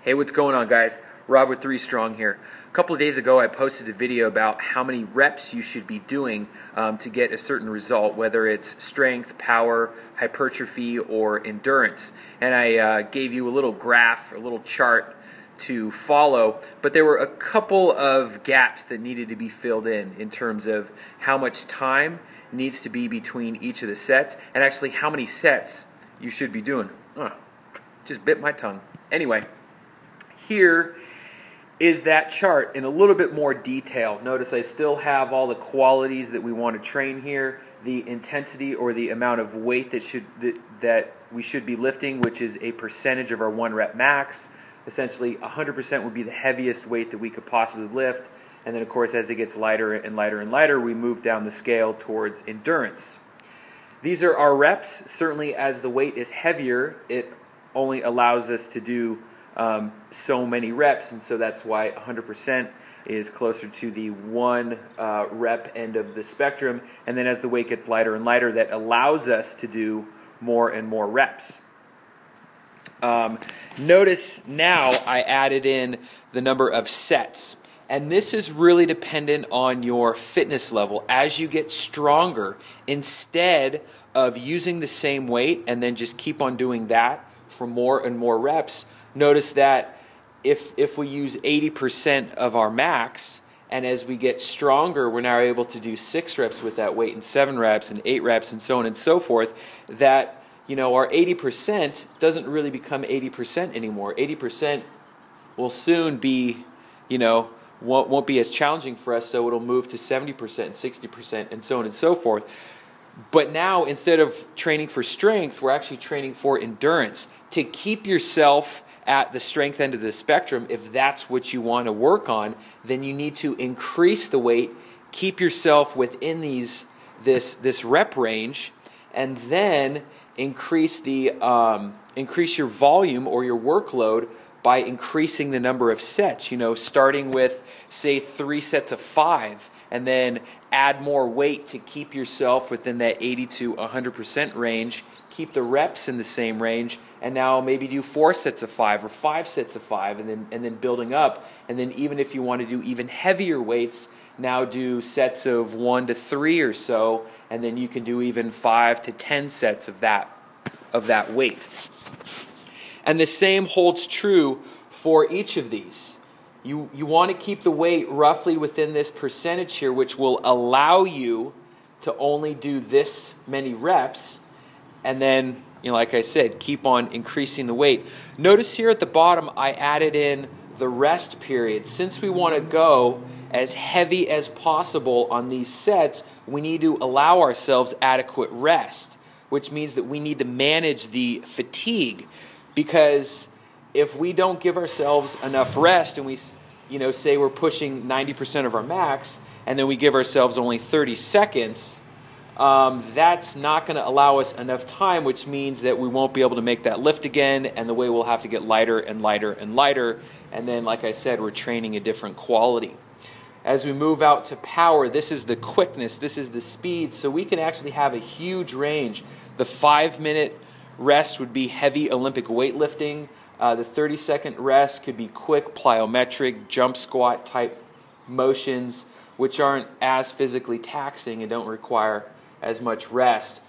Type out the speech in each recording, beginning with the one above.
Hey, what's going on, guys? Rob with 3STRONG here. A couple of days ago I posted a video about how many reps you should be doing to get a certain result, whether it's strength, power, hypertrophy, or endurance. And I gave you a little graph, a little chart to follow, but there were a couple of gaps that needed to be filled in terms of how much time needs to be between each of the sets, and actually how many sets you should be doing. Just bit my tongue. Anyway, here is that chart in a little bit more detail. Notice I still have all the qualities that we want to train here, the intensity or the amount of weight that we should be lifting, which is a percentage of our 1 rep max. Essentially 100% would be the heaviest weight that we could possibly lift, and then of course as it gets lighter and lighter and lighter, we move down the scale towards endurance. These are our reps. Certainly as the weight is heavier, it only allows us to do so many reps, and so that's why 100% is closer to the 1 rep end of the spectrum, and then as the weight gets lighter and lighter, that allows us to do more and more reps. Notice now I added in the number of sets, and this is really dependent on your fitness level. As you get stronger, instead of using the same weight and then just keep on doing that for more and more reps, notice that if we use 80% of our max, and as we get stronger, we're now able to do 6 reps with that weight, and 7 reps, and 8 reps, and so on and so forth, that our 80% doesn't really become 80% anymore. 80% will soon be, won't be as challenging for us, so it'll move to 70%, 60%, and so on and so forth. But now, instead of training for strength, we're actually training for endurance. To keep yourself at the strength end of the spectrum, if that's what you want to work on, then you need to increase the weight, keep yourself within this rep range, and then increase your volume or your workload by increasing the number of sets. Starting with, say, 3 sets of 5, and then add more weight to keep yourself within that 80 to 100% range. Keep the reps in the same range, and now maybe do 4 sets of 5 or 5 sets of 5, and then building up. And then even if you want to do even heavier weights, now do sets of 1 to 3 or so, and then you can do even 5 to 10 sets of that weight. And the same holds true for each of these. You want to keep the weight roughly within this percentage here, which will allow you to only do this many reps, and then, like I said, keep on increasing the weight. Notice here at the bottom I added in the rest period. Since we want to go as heavy as possible on these sets, we need to allow ourselves adequate rest, which means that we need to manage the fatigue, because if we don't give ourselves enough rest and we say we're pushing 90% of our max and then we give ourselves only 30 seconds, that's not going to allow us enough time, which means that we won't be able to make that lift again, and the weight will have to get lighter and lighter and lighter, and then, like I said, we're training a different quality. As we move out to power, this is the quickness, this is the speed, so we can actually have a huge range. The 5-minute rest would be heavy Olympic weightlifting. The 30-second rest could be quick plyometric, jump squat type motions, which aren't as physically taxing and don't require as much rest.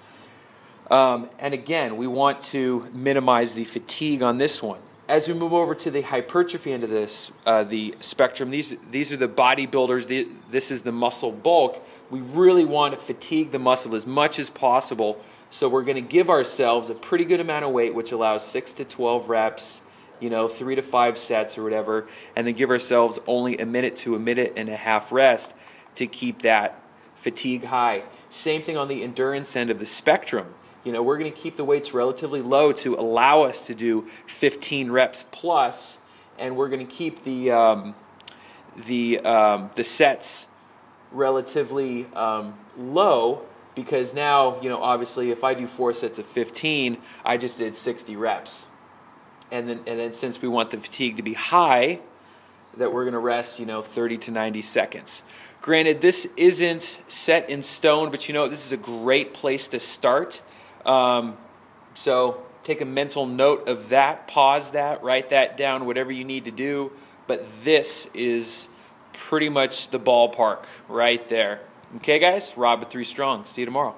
And again, we want to minimize the fatigue on this one. As we move over to the hypertrophy end of this, the spectrum, these are the bodybuilders. This is the muscle bulk. We really want to fatigue the muscle as much as possible. So we're going to give ourselves a pretty good amount of weight, which allows 6 to 12 reps, 3 to 5 sets or whatever, and then give ourselves only 1 minute to 1.5 minutes rest to keep that fatigue high. Same thing on the endurance end of the spectrum. We're going to keep the weights relatively low to allow us to do 15 reps plus, and we're going to keep the sets relatively low, because now, obviously if I do 4 sets of 15, I just did 60 reps. And then since we want the fatigue to be high, that we're going to rest, 30 to 90 seconds. Granted, this isn't set in stone, but this is a great place to start. So take a mental note of that, pause that, write that down, whatever you need to do. But this is pretty much the ballpark right there. Okay, guys? Rob with 3 Strong. See you tomorrow.